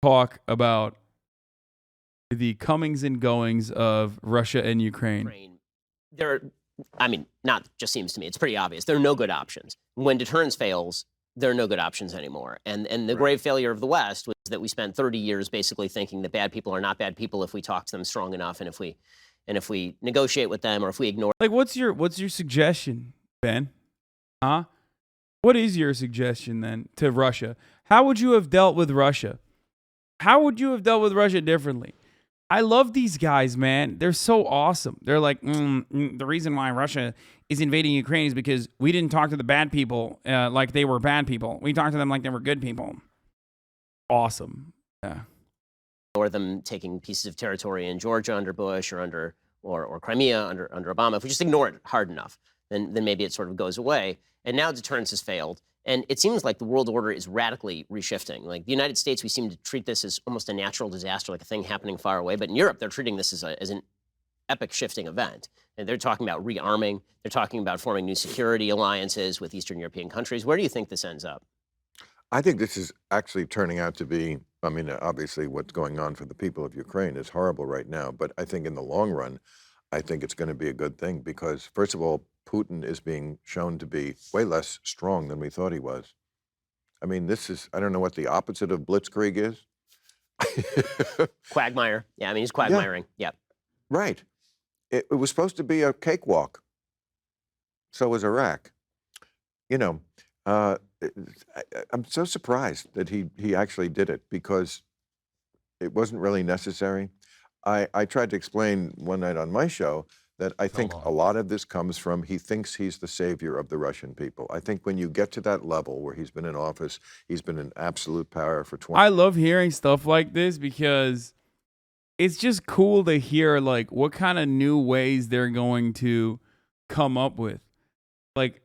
talk about the comings and goings of Russia and Ukraine. Not just seems to me, it's pretty obvious. There are no good options. When deterrence fails, there are no good options anymore. And the grave failure of the West was that we spent 30 years basically thinking that bad people are not bad people if we talk to them strong enough and if we negotiate with them or if we ignore. Like, what's your suggestion, Ben? Huh? What is your suggestion then to Russia? How would you have dealt with Russia? How would you have dealt with Russia differently? I love these guys, man. They're so awesome. They're like, the reason why Russia is invading Ukraine is because we didn't talk to the bad people like they were bad people. We talked to them like they were good people. Awesome. Yeah. Or them taking pieces of territory in Georgia under Bush or Crimea under Obama. If we just ignore it hard enough, then maybe it sort of goes away. And now deterrence has failed. And it seems like the world order is radically reshifting. Like the United States, we seem to treat this as almost a natural disaster, like a thing happening far away. But in Europe, they're treating this as an epic shifting event. And they're talking about rearming. They're talking about forming new security alliances with Eastern European countries. Where do you think this ends up? I think this is actually turning out to be, I mean, obviously what's going on for the people of Ukraine is horrible right now. But I think in the long run, I think it's going to be a good thing because, first of all, Putin is being shown to be way less strong than we thought he was. I mean, this is, I don't know what the opposite of blitzkrieg is. Quagmire. Yeah, I mean, he's quagmiring. Yeah. Right. It was supposed to be a cakewalk. So was Iraq. You know, I'm so surprised that he actually did it because it wasn't really necessary. I tried to explain one night on my show that I think a lot of this comes from he thinks he's the savior of the Russian people. I think when you get to that level where he's been in office, he's been in absolute power for 20 I love hearing stuff like this because it's just cool to hear like what kind of new ways they're going to come up with. Like,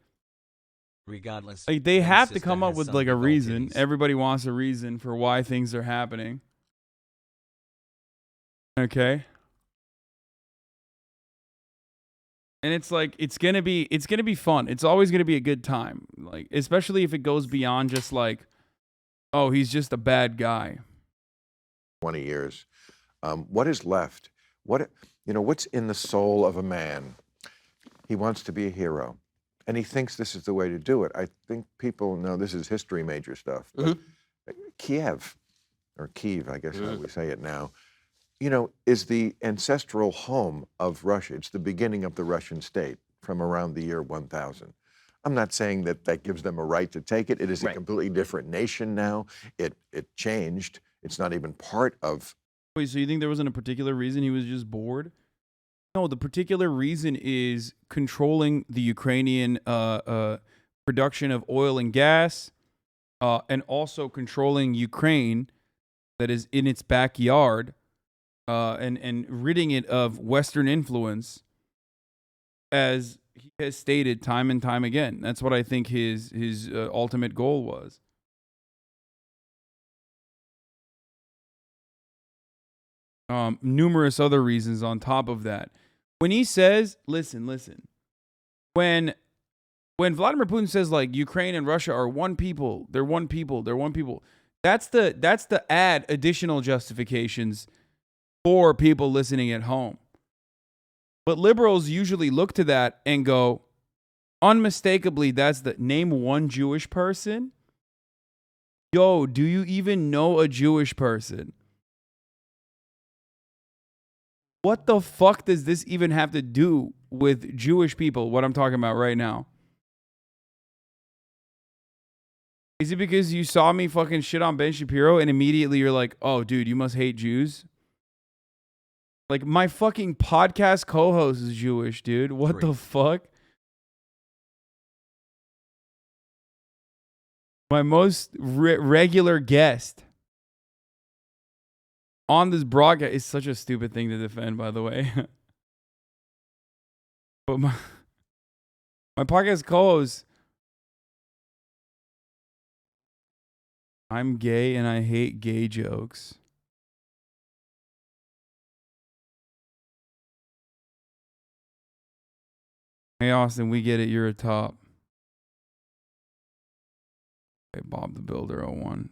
regardless, like they have to come up with like a reason. Everybody wants a reason for why things are happening. Okay. And it's like it's gonna be fun. It's always gonna be a good time. Like, especially if it goes beyond just like, oh, he's just a bad guy. 20 years. What is left? What's in the soul of a man? He wants to be a hero. And he thinks this is the way to do it. I think people know this is history major stuff. But Kiev, or Kyiv, I guess how we say it now, is the ancestral home of Russia. It's the beginning of the Russian state from around the year 1000. I'm not saying that gives them a right to take it. It is a completely different nation now. It changed. It's not even part of. Wait, so you think there wasn't a particular reason he was just bored? No, the particular reason is controlling the Ukrainian production of oil and gas, and also controlling Ukraine that is in its backyard, and ridding it of Western influence, as he has stated time and time again. That's what I think his ultimate goal was. Numerous other reasons on top of that. When he says, listen, when Vladimir Putin says like Ukraine and Russia are one people, they're one people, that's the add additional justifications for people listening at home. But liberals usually look to that and go, unmistakably, that's the name one Jewish person. Yo, do you even know a Jewish person? What the fuck does this even have to do with Jewish people, what I'm talking about right now? Is it because you saw me fucking shit on Ben Shapiro and immediately you're like, oh, dude, you must hate Jews? Like, my fucking podcast co-host is Jewish, dude. What the fuck? My most regular guest on this broadcast is such a stupid thing to defend, by the way. But my podcast co-host, I'm gay and I hate gay jokes. Hey, Austin, we get it. You're a top. Okay, Bob the Builder 01.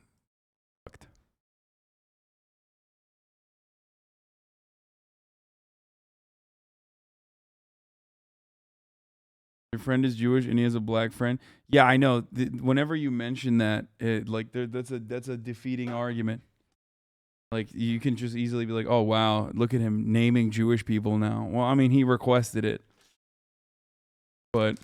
Your friend is Jewish and he has a black friend. Yeah, I know. Whenever you mention that, that's a defeating argument. Like, you can just easily be like, oh, wow, look at him naming Jewish people now. Well, I mean, he requested it. But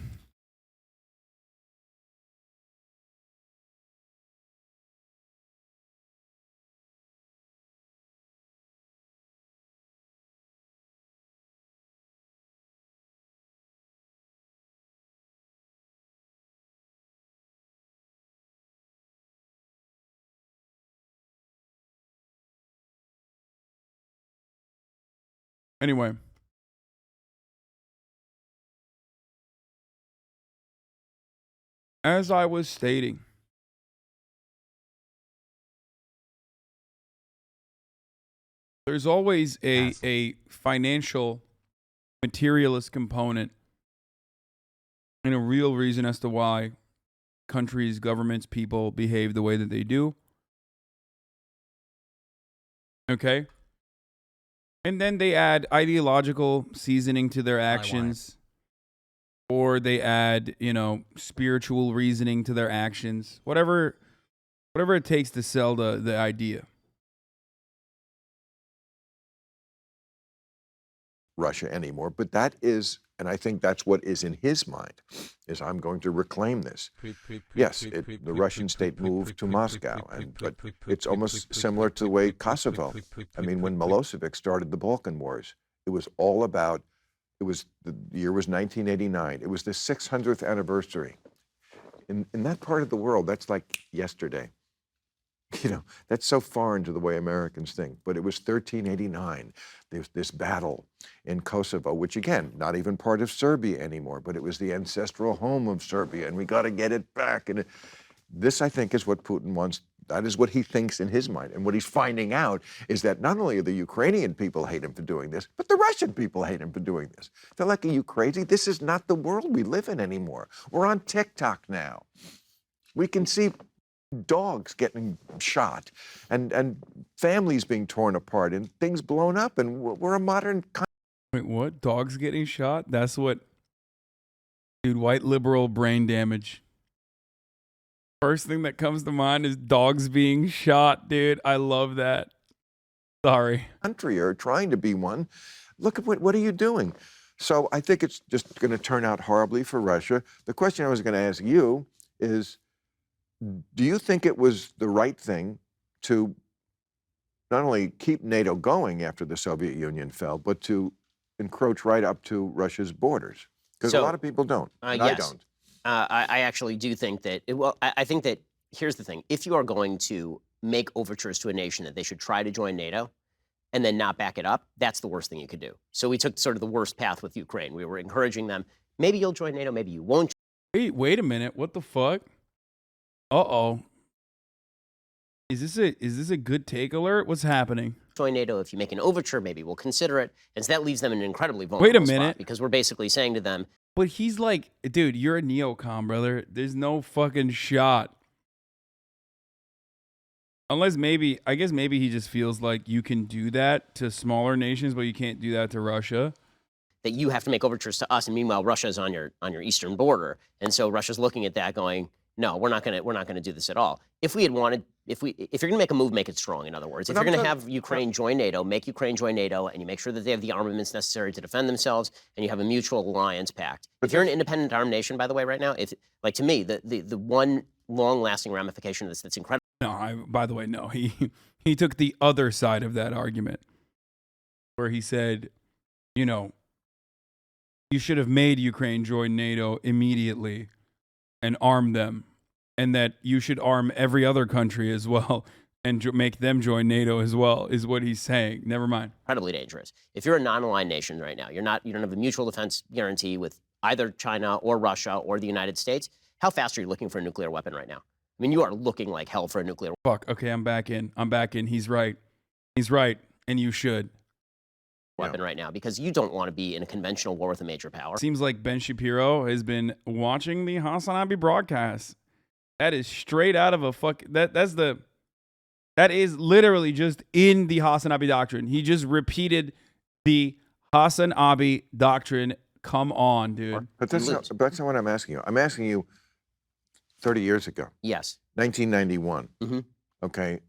anyway. As I was stating, there's always a financial, materialist component and a real reason as to why countries, governments, people behave the way that they do. Okay? And then they add ideological seasoning to their actions. Or they add, spiritual reasoning to their actions. Whatever it takes to sell the idea. Russia anymore, but that is, and I think that's what is in his mind, is I'm going to reclaim this. Yes, the Russian state moved to Moscow, but it's almost similar to the way Kosovo. I mean, when Milosevic started the Balkan Wars, it was all about, the year was 1989. It was the 600th anniversary. In that part of the world, that's like yesterday. That's so foreign to the way Americans think. But it was 1389. There's this battle in Kosovo, which again, not even part of Serbia anymore, but it was the ancestral home of Serbia, and we got to get it back. And this, I think, is what Putin wants. That is what he thinks in his mind. And what he's finding out is that not only the Ukrainian people hate him for doing this, but the Russian people hate him for doing this. They're like, are you crazy? This is not the world we live in anymore. We're on TikTok now. We can see dogs getting shot and families being torn apart and things blown up, and we're a modern country. Wait, what? Dogs getting shot? That's what... Dude, white liberal brain damage. First thing that comes to mind is dogs being shot, dude. I love that. Sorry. Country or trying to be one. Look at what are you doing? So I think it's just going to turn out horribly for Russia. The question I was going to ask you is, do you think it was the right thing to not only keep NATO going after the Soviet Union fell, but to encroach right up to Russia's borders? Because a lot of people don't. And yes. I don't. I actually do think that, I think that, here's the thing. If you are going to make overtures to a nation that they should try to join NATO and then not back it up, that's the worst thing you could do. So we took sort of the worst path with Ukraine. We were encouraging them, maybe you'll join NATO, maybe you won't. Wait a minute. What the fuck? Uh-oh. Is this a good take alert? What's happening? Join NATO. If you make an overture, maybe we'll consider it. And so that leaves them in an incredibly vulnerable spot, because we're basically saying to them, but he's like, dude, you're a neocon, brother. There's no fucking shot. Unless I guess maybe he just feels like you can do that to smaller nations, but you can't do that to Russia. That you have to make overtures to us, and meanwhile Russia's on your eastern border, and so Russia's looking at that, going, no, we're not gonna do this at all. If we had wanted, if you're gonna make a move, make it strong. In other words, if you're gonna have Ukraine join NATO, make Ukraine join NATO, and you make sure that they have the armaments necessary to defend themselves, and you have a mutual alliance pact. If you're an independent armed nation, by the way, right now, to me, the one long-lasting ramification of this that's incredible. No, by the way, no. He took the other side of that argument, where he said, you should have made Ukraine join NATO immediately and arm them, and that you should arm every other country as well and make them join NATO as well, is what he's saying. Never mind. Incredibly dangerous. If you're a non-aligned nation right now, you don't have a mutual defense guarantee with either China or Russia or the United States. How fast are you looking for a nuclear weapon right now? I mean, you are looking like hell for a nuclear weapon. Fuck. Okay, I'm back in. He's right. And you should. Weapon right now, because you don't want to be in a conventional war with a major power. Seems like Ben Shapiro has been watching the HasanAbi broadcast. That is straight out of a that is literally just in the HasanAbi doctrine. He just repeated the HasanAbi doctrine come on, dude. But that's not what I'm asking you. I'm asking you 30 years ago, Yes. 1991. Okay.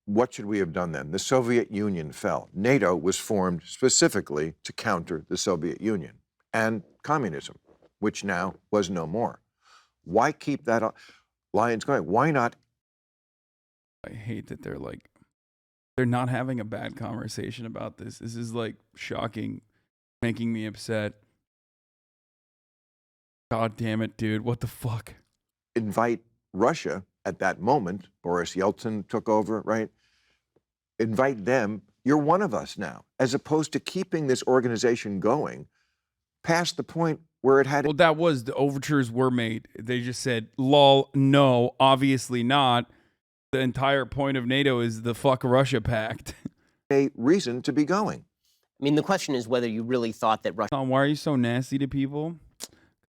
What should we have done then? The Soviet Union fell. NATO was formed specifically to counter the Soviet Union and communism, which now was no more. Why keep that lines going? Why not? I hate that they're not having a bad conversation about this. This is like shocking, making me upset. God damn it, dude. What the fuck? Invite Russia at that moment. Boris Yeltsin took over, right? Invite them. You're one of us now, as opposed to keeping this organization going past the point where it had. Well, that was the overtures were made. They just said, lol, no, obviously not. The entire point of NATO is the fuck Russia pact. A reason to be going. I mean, the question is whether you really thought that Russia. Tom, why are you so nasty to people?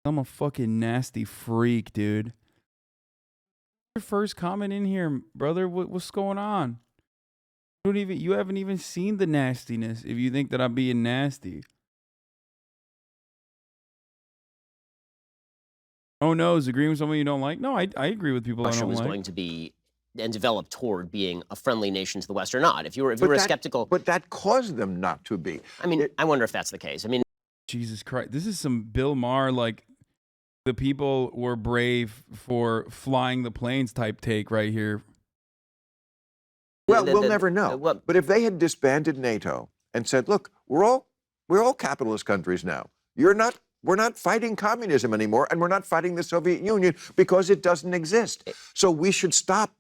I'm a fucking nasty freak, dude. Your first comment in here, brother. What's going on? You haven't even seen the nastiness if you think that I'm being nasty. Oh no, is agreeing with someone you don't like? No, I agree with people I Russia don't was like. going to be and develop toward being a friendly nation to the West or not. If you were a skeptical. But that caused them not to be. I mean, I wonder if that's the case. I mean, Jesus Christ, this is some Bill Maher, like the people were brave for flying the planes type take right here. Well, we'll never know. But if they had disbanded NATO and said, "Look, we're all capitalist countries now. We're not fighting communism anymore, and we're not fighting the Soviet Union because it doesn't exist. So we should stop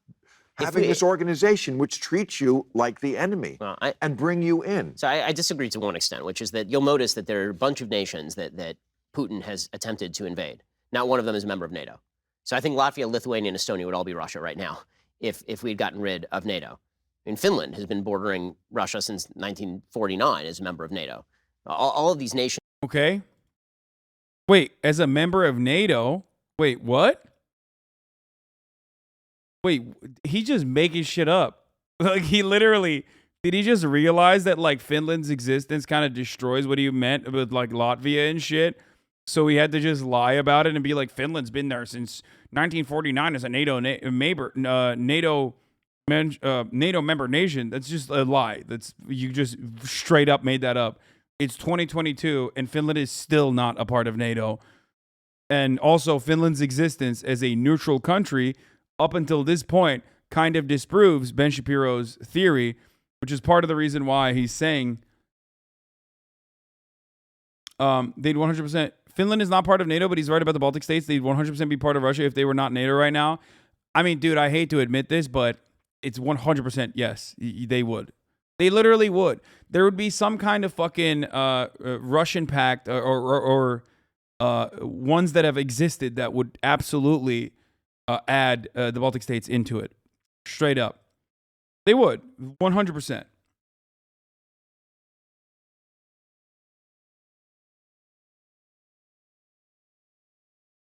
having this organization which treats you like the enemy and bring you in." So I disagree to one extent, which is that you'll notice that there are a bunch of nations that Putin has attempted to invade. Not one of them is a member of NATO. So I think Latvia, Lithuania, and Estonia would all be Russia right now if we'd gotten rid of NATO. I mean, Finland has been bordering Russia since 1949 as a member of NATO. All of these nations. Okay. Wait, as a member of NATO? Wait, what? Wait, he's just making shit up. Like, he literally, did he just realize that, like, Finland's existence kind of destroys what he meant with, like, Latvia and shit? So he had to just lie about it and be like, Finland's been there since 1949 as a NATO member nation. That's just a lie. You just straight up made that up. It's 2022 and Finland is still not a part of NATO. And also Finland's existence as a neutral country up until this point kind of disproves Ben Shapiro's theory, which is part of the reason why he's saying they'd 100%. Finland is not part of NATO, but he's right about the Baltic states. They'd 100% be part of Russia if they were not NATO right now. I mean, dude, I hate to admit this, but it's 100% yes, they would. They literally would. There would be some kind of fucking Russian pact or ones that have existed that would absolutely add the Baltic states into it. Straight up. They would. 100%.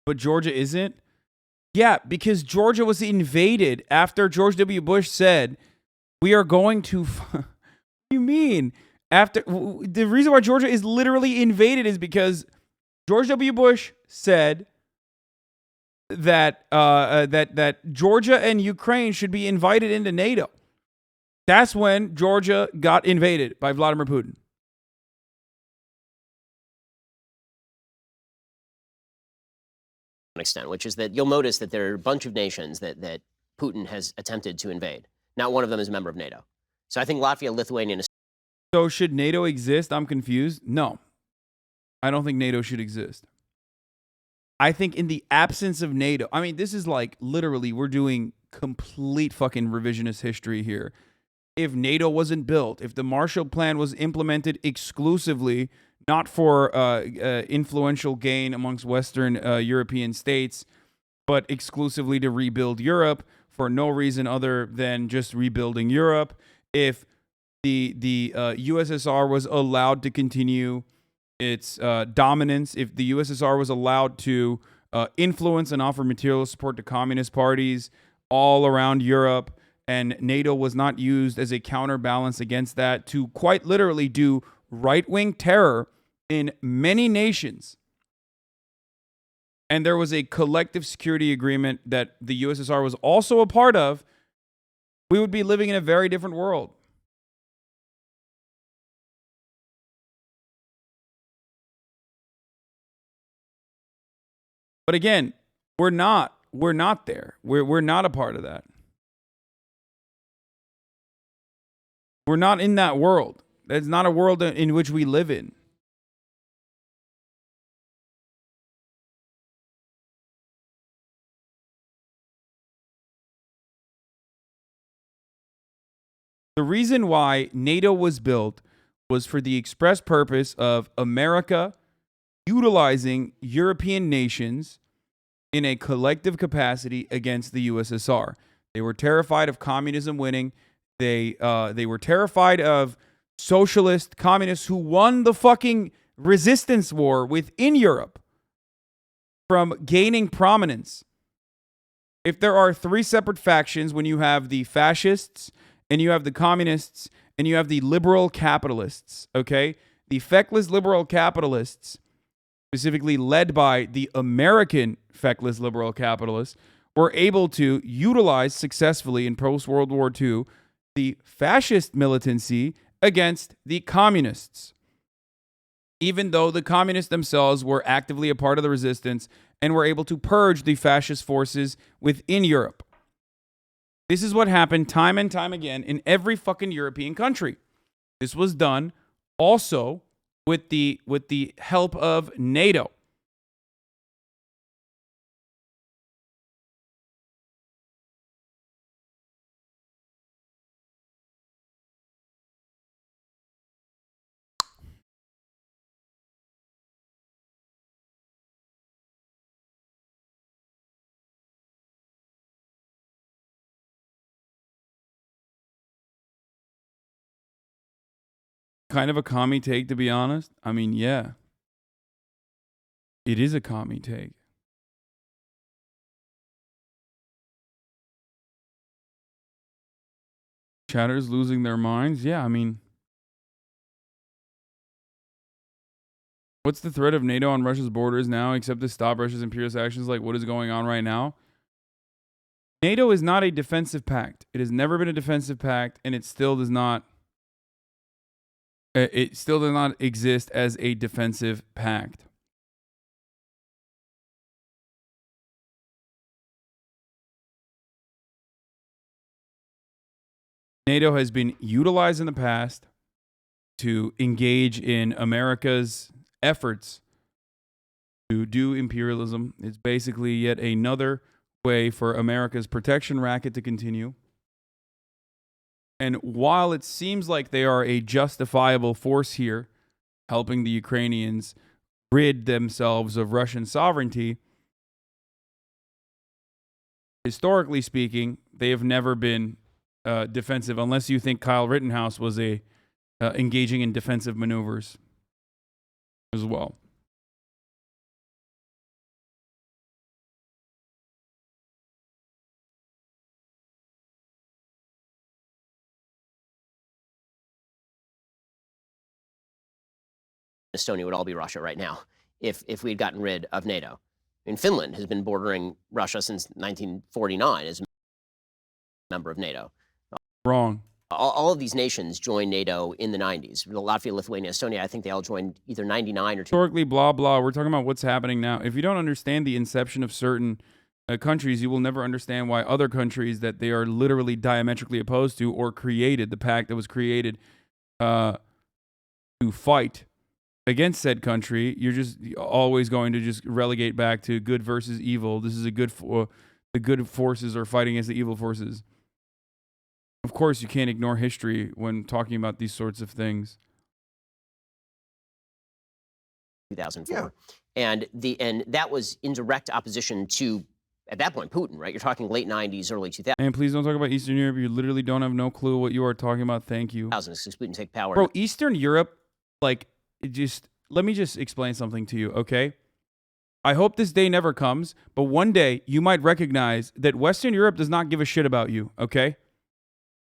But Georgia isn't? Yeah, because Georgia was invaded after George W. Bush said, we are going to... What do you mean? After the reason why Georgia is literally invaded is because George W. Bush said that that Georgia and Ukraine should be invited into NATO. That's when Georgia got invaded by Vladimir Putin. Extent, which is that you'll notice that there are a bunch of nations that Putin has attempted to invade. Not one of them is a member of NATO. So I think Latvia, Lithuania, and So should NATO exist? I'm confused. No, I don't think NATO should exist. I think in the absence of NATO, I mean, this is like literally we're doing complete fucking revisionist history here. If NATO wasn't built, if the Marshall Plan was implemented exclusively not for influential gain amongst Western European states, but exclusively to rebuild Europe for no reason other than just rebuilding Europe. If the USSR was allowed to continue its dominance, if the USSR was allowed to influence and offer material support to communist parties all around Europe, and NATO was not used as a counterbalance against that to quite literally do right-wing terror in many nations, and there was a collective security agreement that the USSR was also a part of, we would be living in a very different world. But again, we're not there. We're not a part of that. We're not in that world. That's not a world in which we live in. The reason why NATO was built was for the express purpose of America utilizing European nations in a collective capacity against the USSR. They were terrified of communism winning. They were terrified of socialist communists who won the fucking resistance war within Europe from gaining prominence. If there are three separate factions, when you have the fascists and you have the communists and you have the liberal capitalists, okay? The feckless liberal capitalists, specifically led by the American feckless liberal capitalists, were able to utilize successfully in post-World War II the fascist militancy against the communists, even though the communists themselves were actively a part of the resistance and were able to purge the fascist forces within Europe. This is what happened time and time again in every fucking European country. This was done also with the help of NATO. Kind of a commie take, to be honest. I mean, yeah. It is a commie take. Chatters losing their minds? Yeah, I mean, what's the threat of NATO on Russia's borders now except to stop Russia's imperialist actions? Like, what is going on right now? NATO is not a defensive pact. It has never been a defensive pact, and it still does not exist as a defensive pact. NATO has been utilized in the past to engage in America's efforts to do imperialism. It's basically yet another way for America's protection racket to continue. And while it seems like they are a justifiable force here, helping the Ukrainians rid themselves of Russian sovereignty, historically speaking, they have never been defensive, unless you think Kyle Rittenhouse was engaging in defensive maneuvers as well. Estonia would all be Russia right now if we had gotten rid of NATO. I mean, Finland has been bordering Russia since 1949 as a member of NATO. Wrong. All of these nations joined NATO in the 90s. Latvia, Lithuania, Estonia, I think they all joined either 99 or 2. Historically, blah, blah. We're talking about what's happening now. If you don't understand the inception of certain countries, you will never understand why other countries that they are literally diametrically opposed to or created, the pact that was created to fight against said country, you're just always going to just relegate back to good versus evil. This is the good forces are fighting against the evil forces. Of course, you can't ignore history when talking about these sorts of things. 2004. Yeah. And that was in direct opposition to, at that point, Putin, right? You're talking late 90s, early 2000s. And please don't talk about Eastern Europe. You literally don't have no clue what you are talking about. Thank you. Since Putin take power. Bro, Eastern Europe, like, let me just explain something to you, okay? I hope this day never comes, but one day you might recognize that Western Europe does not give a shit about you, okay?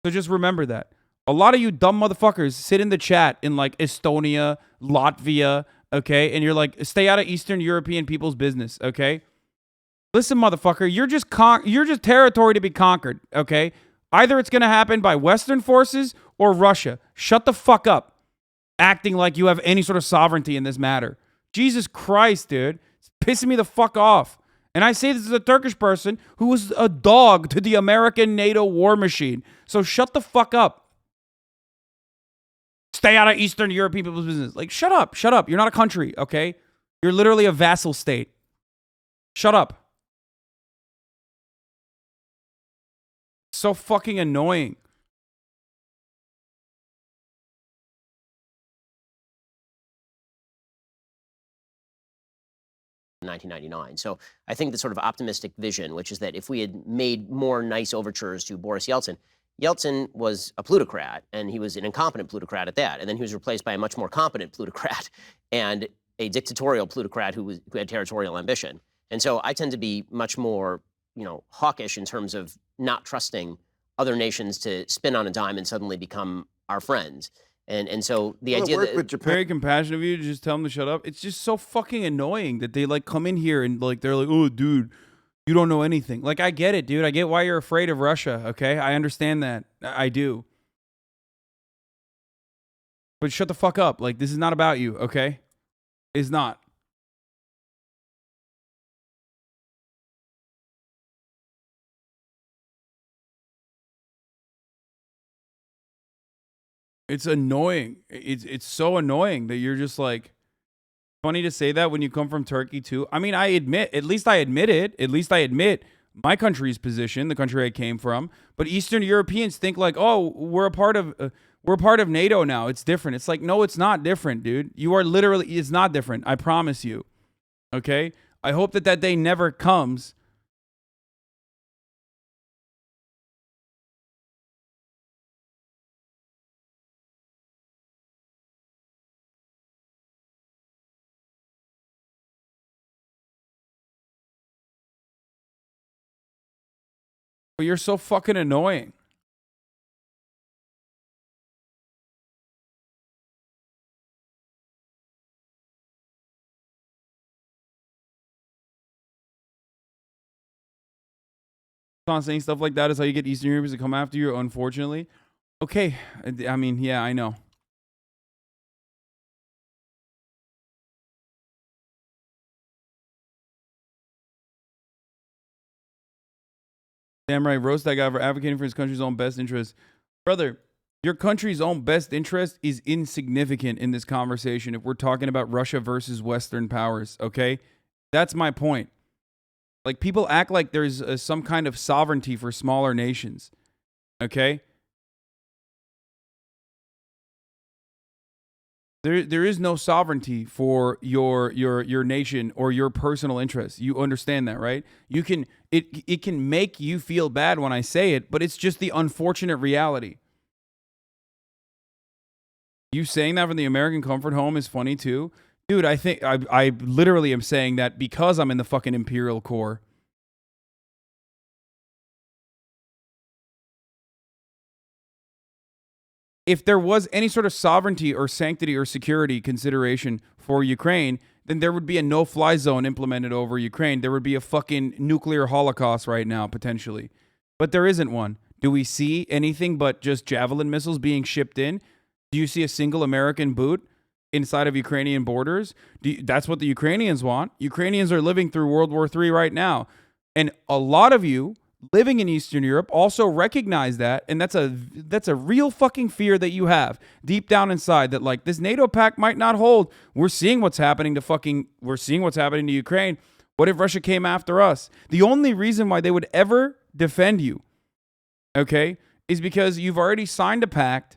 So just remember that. A lot of you dumb motherfuckers sit in the chat in like Estonia, Latvia, okay? And you're like, stay out of Eastern European people's business, okay? Listen, motherfucker, you're just territory to be conquered, okay? Either it's going to happen by Western forces or Russia. Shut the fuck up, acting like you have any sort of sovereignty in this matter. Jesus Christ, dude. It's pissing me the fuck off. And I say this as a Turkish person who was a dog to the American NATO war machine. So shut the fuck up. Stay out of Eastern European people's business. Like, shut up. Shut up. You're not a country, okay? You're literally a vassal state. Shut up. So fucking annoying. 1999. So I think the sort of optimistic vision, which is that if we had made more nice overtures to Boris Yeltsin, Yeltsin was a plutocrat, and he was an incompetent plutocrat at that. And then he was replaced by a much more competent plutocrat and a dictatorial plutocrat who had territorial ambition. And so I tend to be much more, hawkish in terms of not trusting other nations to spin on a dime and suddenly become our friends. And so the idea that with Japan, very compassionate of you to just tell them to shut up. It's just so fucking annoying that they like come in here and like they're like, oh, dude, you don't know anything. Like, I get it, dude. I get why you're afraid of Russia. Okay, I understand that. I do. But shut the fuck up. Like, this is not about you. Okay, it's not. It's annoying. It's so annoying that you're just like, funny to say that when you come from Turkey too. I mean, at least I admit it. At least I admit my country's position, the country I came from. But Eastern Europeans think like, oh, we're a part of NATO now. It's different. It's like, no, it's not different, dude. You are literally, it's not different. I promise you. Okay? I hope that day never comes. But you're so fucking annoying. Not saying stuff like that is how you get Eastern Europeans to come after you, unfortunately. Okay. I mean, yeah, I know. Damn right. Roast that guy for advocating for his country's own best interest. Brother, your country's own best interest is insignificant in this conversation if we're talking about Russia versus Western powers, okay? That's my point. Like, people act like there's some kind of sovereignty for smaller nations, okay? There is no sovereignty for your nation or your personal interests. You understand that, right? You can it can make you feel bad when I say it, but it's just the unfortunate reality. You saying that from the American comfort home is funny too. Dude, I think I literally am saying that because I'm in the fucking Imperial Corps. If there was any sort of sovereignty or sanctity or security consideration for Ukraine, then there would be a no-fly zone implemented over Ukraine. There would be a fucking nuclear holocaust right now, potentially. But there isn't one. Do we see anything but just Javelin missiles being shipped in? Do you see a single American boot inside of Ukrainian borders? That's what the Ukrainians want. Ukrainians are living through World War III right now. And a lot of you living in Eastern Europe also recognize that, and that's a real fucking fear that you have deep down inside, that like this NATO pact might not hold. We're seeing what's happening to Ukraine. What if Russia came after us? The only reason why they would ever defend you, okay, is because you've already signed a pact,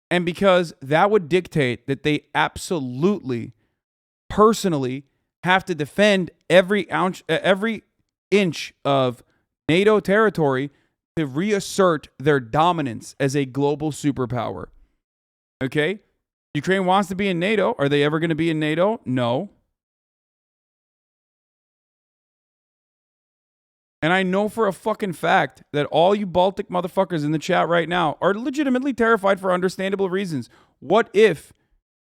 and because that would dictate that they absolutely, personally have to defend every inch of NATO territory to reassert their dominance as a global superpower. Okay? Ukraine wants to be in NATO. Are they ever going to be in NATO? No. And I know for a fucking fact that all you Baltic motherfuckers in the chat right now are legitimately terrified for understandable reasons. What if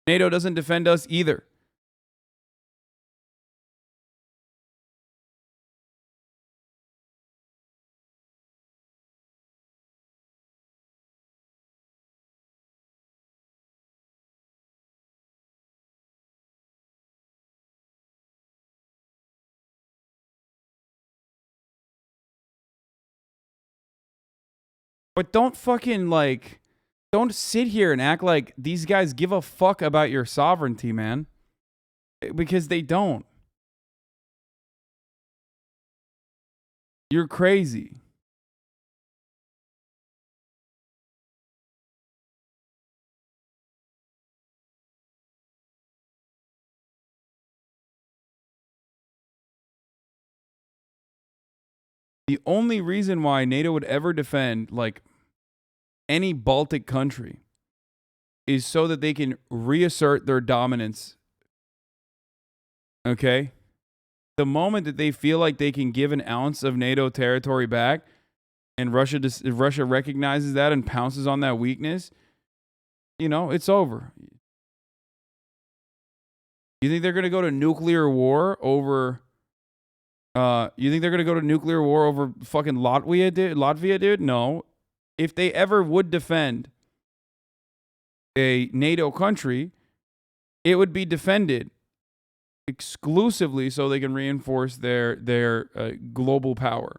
NATO doesn't defend us either. But don't fucking like, don't sit here and act like these guys give a fuck about your sovereignty, man. Because they don't. You're crazy. The only reason why NATO would ever defend like any Baltic country is so that they can reassert their dominance. Okay? The moment that they feel like they can give an ounce of NATO territory back and Russia recognizes that and pounces on that weakness, you know, it's over. You think they're going to go to nuclear war over you think they're going to go to nuclear war over fucking Latvia, dude? No. If they ever would defend a NATO country, it would be defended exclusively so they can reinforce their global power.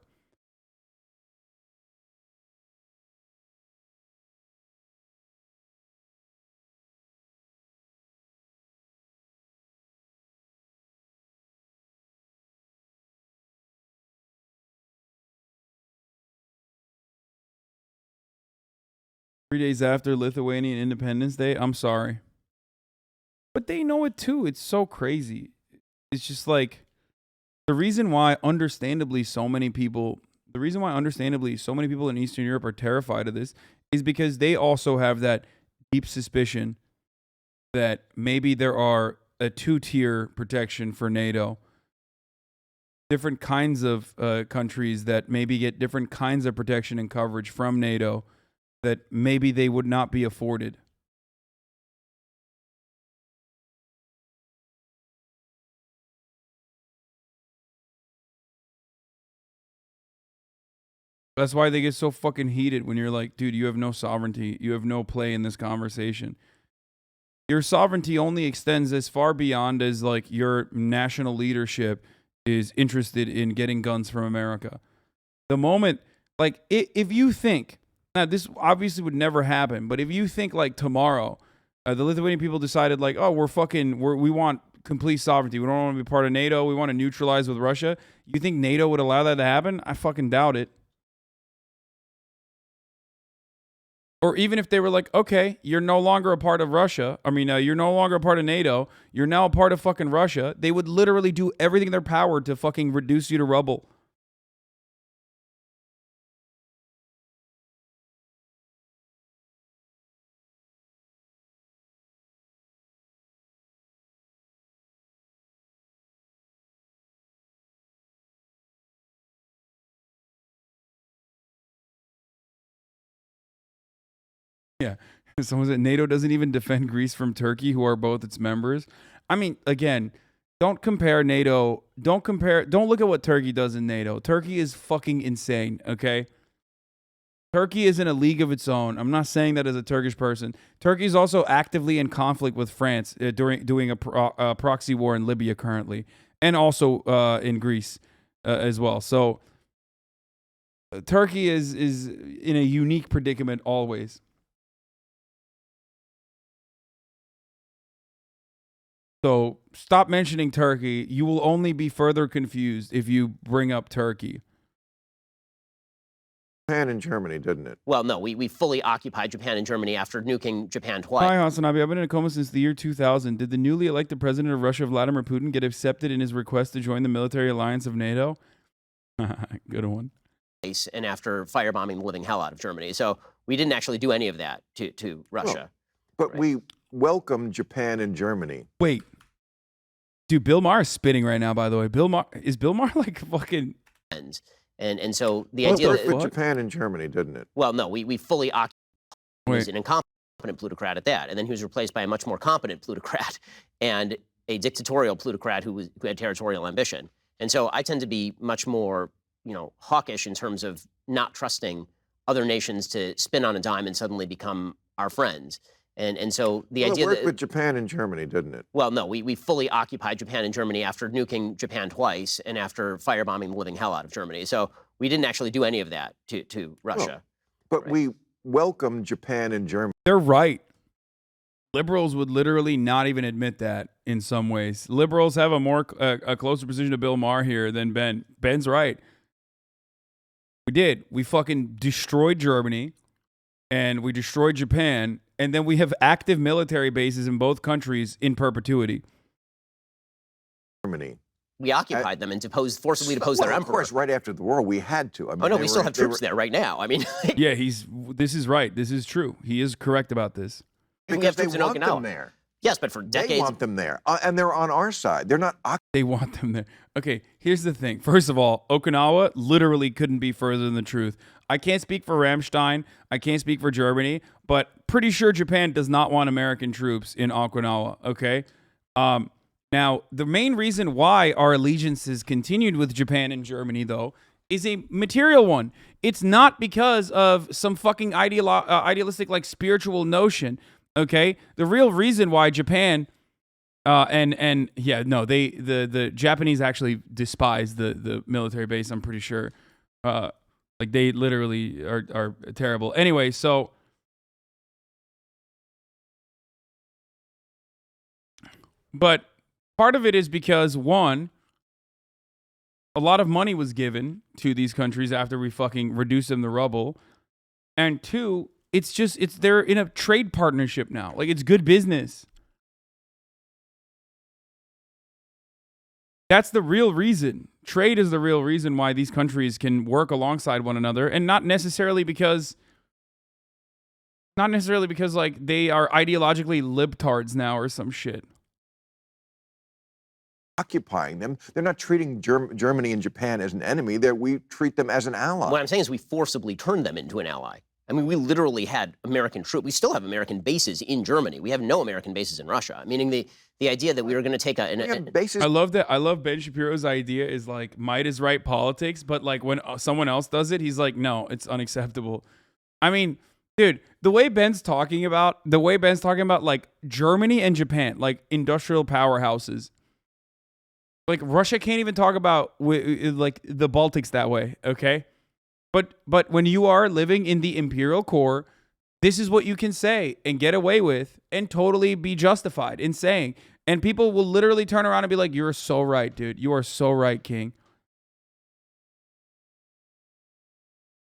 Three days after Lithuanian Independence Day, I'm sorry. But they know it too. It's so crazy. It's just like the reason why understandably so many people in Eastern Europe are terrified of this is because they also have that deep suspicion that maybe there are a two-tier protection for NATO. Different kinds of countries that maybe get different kinds of protection and coverage from NATO that maybe they would not be afforded. That's why they get so fucking heated when you're like, dude, you have no sovereignty. You have no play in this conversation. Your sovereignty only extends as far beyond as like your national leadership is interested in getting guns from America. The moment, like, if you think, now this obviously would never happen, but if you think like tomorrow, the Lithuanian people decided like, oh, we want complete sovereignty. We don't want to be part of NATO. We want to neutralize with Russia. You think NATO would allow that to happen? I fucking doubt it. Or even if they were like, okay, you're no longer a part of Russia. I mean, you're no longer a part of NATO. You're now a part of fucking Russia. They would literally do everything in their power to fucking reduce you to rubble. Yeah. Someone said NATO doesn't even defend Greece from Turkey, who are both its members. I mean, again, don't compare NATO. Don't look at what Turkey does in NATO. Turkey is fucking insane, okay? Turkey is in a league of its own. I'm not saying that as a Turkish person. Turkey is also actively in conflict with France doing a proxy war in Libya currently, and also in Greece as well. So Turkey is in a unique predicament always. So stop mentioning Turkey. You will only be further confused if you bring up Turkey. Japan and Germany, didn't it? Well, no, we fully occupied Japan and Germany after nuking Japan twice. Hi, HasanAbi. I've been in a coma since the year 2000. Did the newly elected president of Russia, Vladimir Putin, get accepted in his request to join the military alliance of NATO? Good one. And after firebombing the living hell out of Germany. So we didn't actually do any of that to Russia. But we welcomed Japan and Germany. Wait. Dude, Bill Maher is spinning right now, by the way. Is Bill Maher like fucking... And so the Well, idea it that... Japan and Germany, didn't it? Well, no, we fully occupied it in conflict. plutocrat at that. And then he was replaced by a much more competent plutocrat and a dictatorial plutocrat who had territorial ambition. And so I tend to be much more, hawkish in terms of not trusting other nations to spin on a dime and suddenly become our friends. And so the idea it worked that with Japan and Germany, didn't it? well, no, we fully occupied Japan and Germany after nuking Japan twice and after firebombing the living hell out of Germany. So we didn't actually do any of that to Russia. But Right. we welcomed Japan and Germany. They're right. Liberals would literally not even admit that in some ways. Liberals have a closer position to Bill Maher here than Ben. Ben's right. We did. We fucking destroyed Germany and we destroyed Japan, and then we have active military bases in both countries in perpetuity. Germany. We occupied them and forcibly deposed their Of emperor. course, right after the war, we had to. I mean, Oh no, they we still were- have they were- troops there right now. I mean, Yeah, this is right. This is true. He is correct about this. we Because have they troops in want them Okinawa. there. Yes, but for They decades. want them there, and they're on our side. They're not. They want them there. Okay, here's the thing. First of all, Okinawa literally couldn't be further than the truth. I can't speak for Ramstein. I can't speak for Germany, but pretty sure Japan does not want American troops in Okinawa, okay? Now, the main reason why our allegiances continued with Japan and Germany, though, is a material one. It's not because of some fucking idealistic, like, spiritual notion, okay? The real reason why Japan... the Japanese actually despise the military base, I'm pretty sure. Like they literally are terrible. Anyway, so but part of it is because one, a lot of money was given to these countries after we fucking reduced them to rubble. And two, they're in a trade partnership now. Like it's good business. That's the real reason. Trade is the real reason why these countries can work alongside one another, and not necessarily because like they are ideologically libtards now or some shit. Occupying them. They're not treating Germany and Japan as an enemy. We treat them as an ally. What I'm saying is we forcibly turned them into an ally. I mean, we literally had American troops. We still have American bases in Germany. We have no American bases in Russia. Meaning the idea that we were going to take We have bases. I love that. I love Ben Shapiro's idea is like might is right politics, but like when someone else does it, he's like, no, it's unacceptable. I mean, dude, the way Ben's talking about like Germany and Japan, like industrial powerhouses. Like Russia can't even talk about like the Baltics that way, okay? But when you are living in the imperial core, this is what you can say and get away with and totally be justified in saying. And people will literally turn around and be like, you're so right, dude. You are so right, King.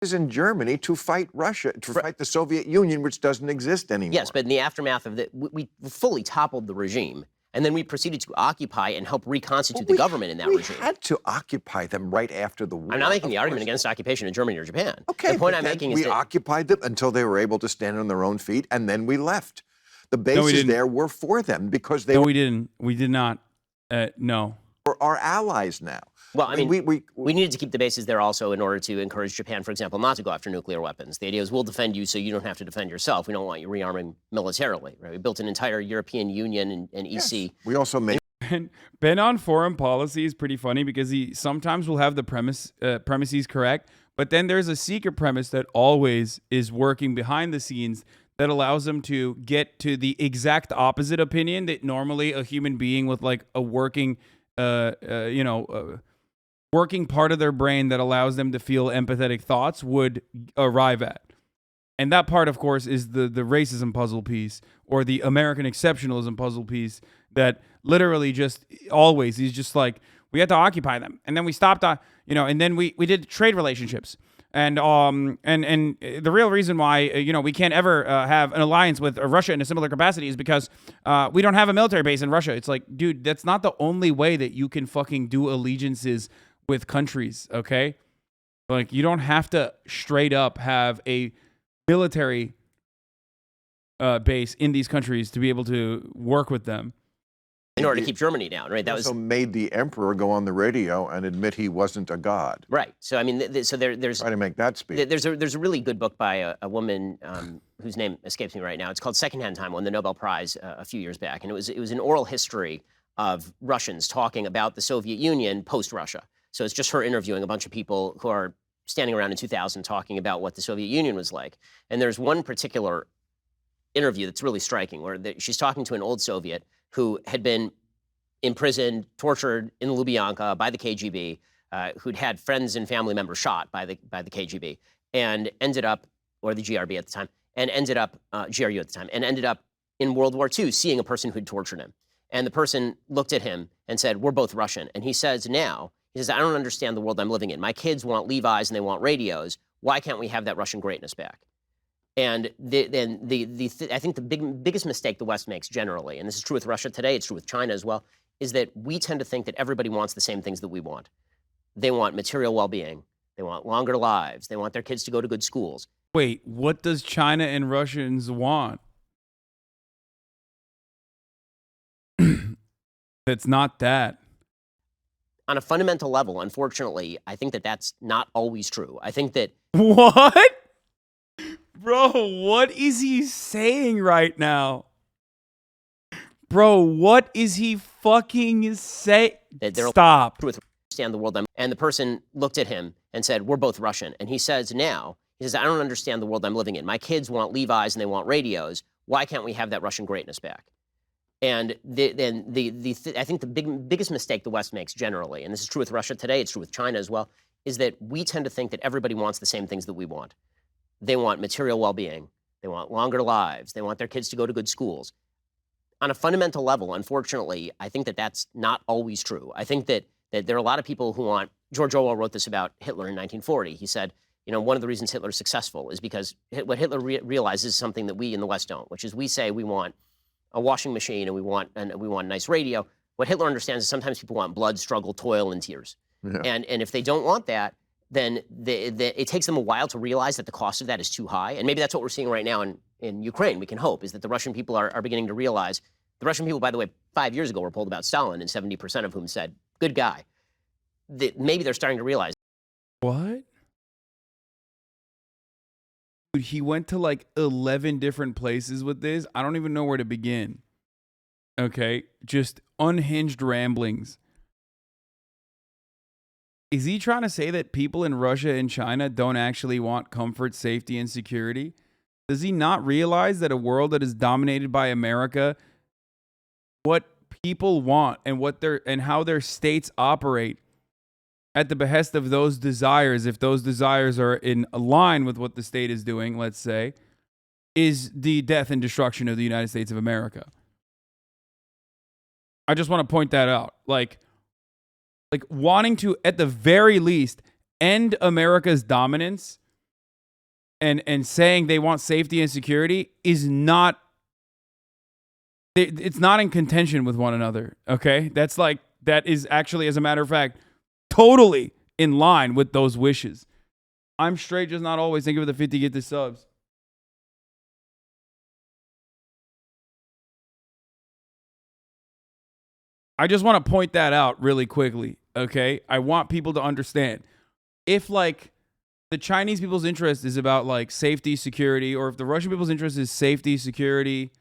Is in Germany to fight Russia, to fight the Soviet Union, which doesn't exist anymore. Yes, but in the aftermath of that, we fully toppled the regime. And then we proceeded to occupy and help reconstitute the government in that regime. We had to occupy them right after the war. I'm not making the argument against occupation in Germany or Japan. Okay, the point but I'm then making is we that occupied them until they were able to stand on their own feet, and then we left. The bases there were for them because they we didn't. We did not. No. were our allies now. well, I mean, we needed to keep the bases there also in order to encourage Japan, for example, not to go after nuclear weapons. The idea is we'll defend you so you don't have to defend yourself. We don't want you rearming militarily. Right? We built an entire European Union and EC. yes. We also made Ben on foreign policy is pretty funny because he sometimes will have the premises correct, but then there's a secret premise that always is working behind the scenes that allows him to get to the exact opposite opinion that normally a human being with like a working, working part of their brain that allows them to feel empathetic thoughts would arrive at. And that part, of course, is the racism puzzle piece or the American exceptionalism puzzle piece that literally just always, he's just like, we had to occupy them. And then we stopped, and then we did trade relationships. And the real reason why, we can't ever have an alliance with Russia in a similar capacity is because we don't have a military base in Russia. It's like, dude, that's not the only way that you can fucking do allegiances with countries, okay? Like, you don't have to straight up have a military base in these countries to be able to work with them. in order to keep Germany down, right? That also made the emperor go on the radio and admit he wasn't a god. Right. So I mean, so there's try to make that speech. There's a really good book by a woman whose name escapes me right now. It's called Secondhand Time, won the Nobel Prize a few years back, and it was an oral history of Russians talking about the Soviet Union post-Russia. So it's just her interviewing a bunch of people who are standing around in 2000 talking about what the Soviet Union was like. And there's one particular interview that's really striking where she's talking to an old Soviet who had been imprisoned, tortured in Lubyanka by the KGB, who'd had friends and family members shot by the KGB, and ended up, or the GRB at the time, and ended up, GRU at the time, and ended up in World War II seeing a person who'd tortured him. And the person looked at him and said, "We're both Russian." And he says, "I don't understand the world I'm living in. My kids want Levi's and they want radios. Why can't we have that Russian greatness back?" And I think the biggest mistake the West makes generally, and this is true with Russia today, it's true with China as well, is that we tend to think that everybody wants the same things that we want. They want material well-being. They want longer lives. They want their kids to go to good schools. Wait, what does China and Russians want? It's not that. On a fundamental level, unfortunately, I think that that's not always true. I think that... What? Bro, what is he saying right now? Bro, what is he fucking saying? Stop. Understand the world and the person looked at him and said, "We're both Russian." And he says, "I don't understand the world I'm living in. My kids want Levi's and they want radios. Why can't we have that Russian greatness back?" And I think the biggest mistake the West makes generally, and this is true with Russia today, it's true with China as well, is that we tend to think that everybody wants the same things that we want. They want material well-being. They want longer lives. They want their kids to go to good schools. On a fundamental level, unfortunately, I think that that's not always true. I think that there are a lot of people who want... George Orwell wrote this about Hitler in 1940. He said, one of the reasons Hitler's successful is because what Hitler realizes is something that we in the West don't, which is we say we want a washing machine and we want a nice radio. What Hitler understands is sometimes people want blood, struggle, toil, and tears. Yeah. And if they don't want that, then it takes them a while to realize that the cost of that is too high. And maybe that's what we're seeing right now in Ukraine. We can hope is that the Russian people are beginning to realize. The Russian people, by the way, 5 years ago were polled about Stalin, and 70% of whom said, "Good guy." Maybe they're starting to realize. What? Dude, he went to like 11 different places with this. I don't even know where to begin. Okay, just unhinged ramblings. Is he trying to say that people in Russia and China don't actually want comfort, safety, and security? Does he not realize that a world that is dominated by America, what people want and how their states operate at the behest of those desires, if those desires are in line with what the state is doing, let's say, is the death and destruction of the United States of America? I just want to point that out. Like wanting to, at the very least, end America's dominance and saying they want safety and security is not, it's not in contention with one another, okay? That is actually, as a matter of fact, totally in line with those wishes. I'm straight, just not always. Thank you for the 50, get the subs. I just want to point that out really quickly, okay? I want people to understand. If, the Chinese people's interest is about, safety, security, or if the Russian people's interest is safety, security,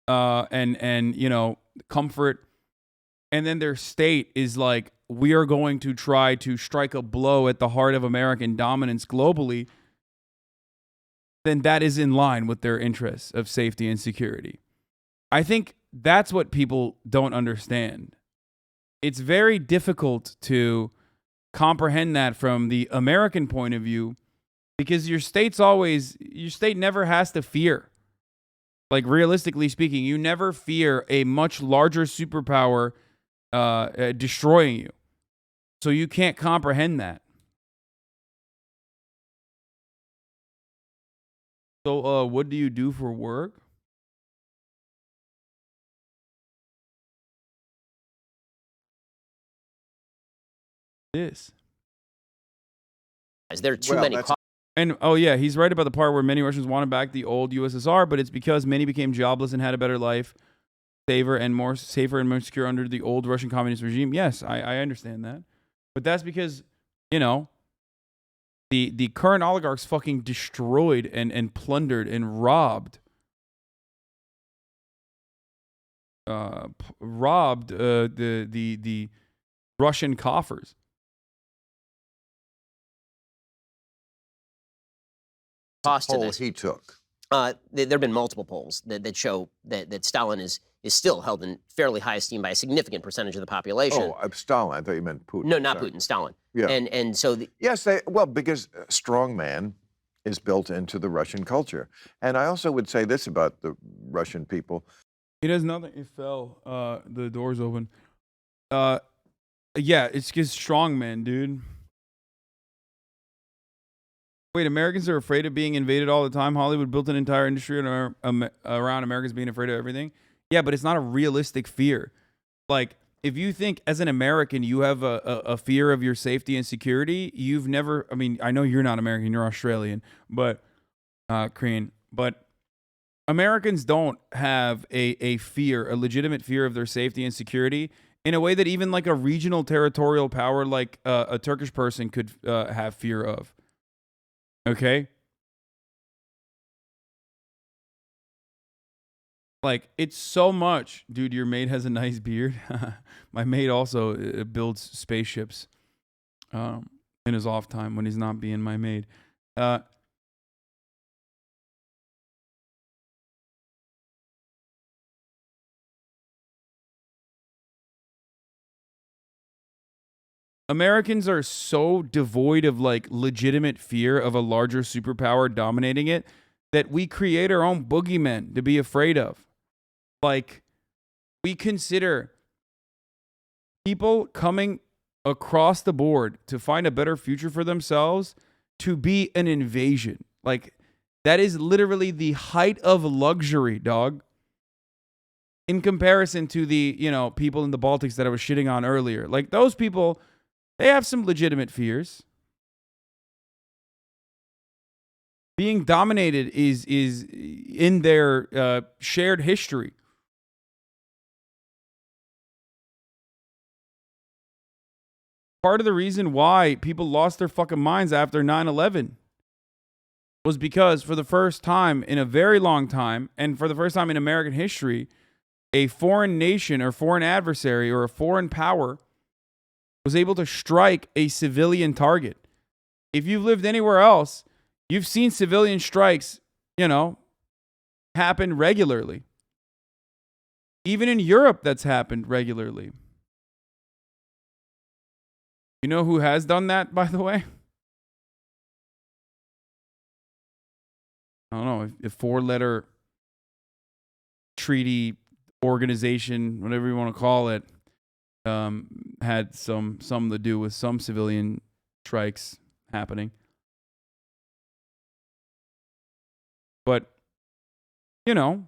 and comfort, and then their state is we are going to try to strike a blow at the heart of American dominance globally, then that is in line with their interests of safety and security. I think that's what people don't understand. It's very difficult to comprehend that from the American point of view because your state never has to fear. Realistically speaking, you never fear a much larger superpower destroying you. So you can't comprehend that. So what do you do for work? This. There are too many. And he's right about the part where many Russians wanted back the old USSR, but it's because many became jobless and had a better life safer and more secure under the old Russian communist regime. Yes, I understand that. But that's because, you know, the current oligarchs fucking destroyed and plundered and robbed the Russian coffers. Cost of Poll this. he took. There have been multiple polls that show that Stalin is still held in fairly high esteem by a significant percentage of the population. Oh, Stalin. I thought you meant Putin. No, not Sorry. Putin, Stalin. Yeah. And so Yes, because strongman is built into the Russian culture. And I also would say this about the Russian people. It has nothing. It fell. The door's open. Yeah, it's just strongmen, dude. Wait, Americans are afraid of being invaded all the time. Hollywood built an entire industry around Americans being afraid of everything. Yeah, but it's not a realistic fear. Like, if you think as an American you have a fear of your safety and security, you've never. I mean, I know you're not American. You're Australian, but Korean. But Americans don't have a fear, a legitimate fear of their safety and security in a way that even like a regional territorial power like a Turkish person could have fear of. Okay? Like, it's so much. Dude, your maid has a nice beard. My maid also builds spaceships in his off time when he's not being my maid. Americans are so devoid of like legitimate fear of a larger superpower dominating it that we create our own boogeymen to be afraid of. Like, we consider people coming across the board to find a better future for themselves to be an invasion. Like, that is literally the height of luxury, dog. In comparison to the, you know, people in the Baltics that I was shitting on earlier. Like, those people, they have some legitimate fears. Being dominated is in their shared history. Part of the reason why people lost their fucking minds after 9/11 was because for the first time in a very long time, and for the first time in American history, a foreign nation or foreign adversary or a foreign power was able to strike a civilian target. If you've lived anywhere else, you've seen civilian strikes, you know, happen regularly. Even in Europe, that's happened regularly. You know who has done that, by the way? I don't know, a four-letter treaty organization, whatever you want to call it, had some to do with some civilian strikes happening. But, you know,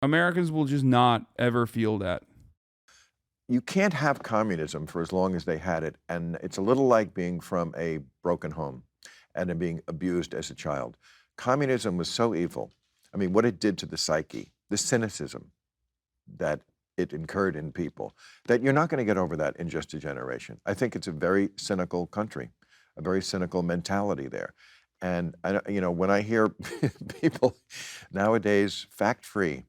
Americans will just not ever feel that. You can't have communism for as long as they had it. And it's a little like being from a broken home and then being abused as a child. Communism was so evil. I mean, what it did to the psyche, the cynicism that it incurred in people, that you're not going to get over that in just a generation. I think it's a very cynical country, a very cynical mentality there. And, you know, when I hear people nowadays, fact-free,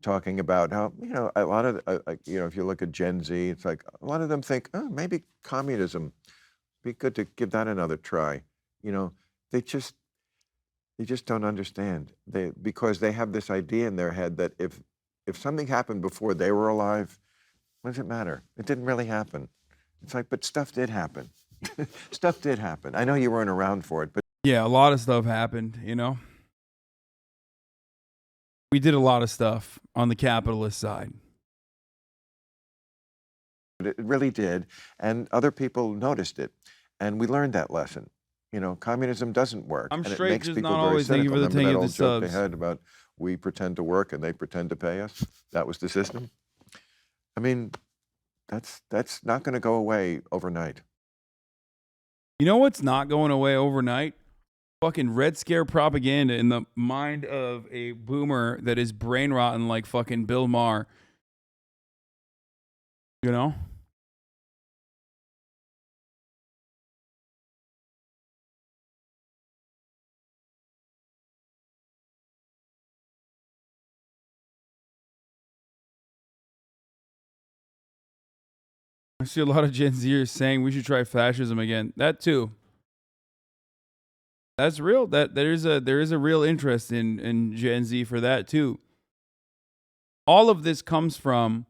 talking about how, you know, a lot of, you know, if you look at Gen Z, it's like a lot of them think, oh, maybe communism, be good to give that another try. You know, they just don't understand. Because they have this idea in their head that if something happened before they were alive, what does it matter? It didn't really happen. It's like, but stuff did happen. Stuff did happen. I know you weren't around for it, but Yeah, a lot of stuff happened, you know? We did a lot of stuff on the capitalist side. it really did. And other people noticed it. And we learned that lesson. You know, communism doesn't work. I'm and straight, it makes just people not very always. Thank you cynical. for the Remember 10 that of the old joke they subs. had about we pretend to work and they pretend to pay us? That was the system. I mean, that's not going to go away overnight. You know what's not going away overnight? Fucking Red Scare propaganda in the mind of a boomer that is brain rotten like fucking Bill Maher. You know? I see a lot of Gen Zers saying we should try fascism again. That too. That's real. That there is a real interest in Gen Z for that too. All of this comes from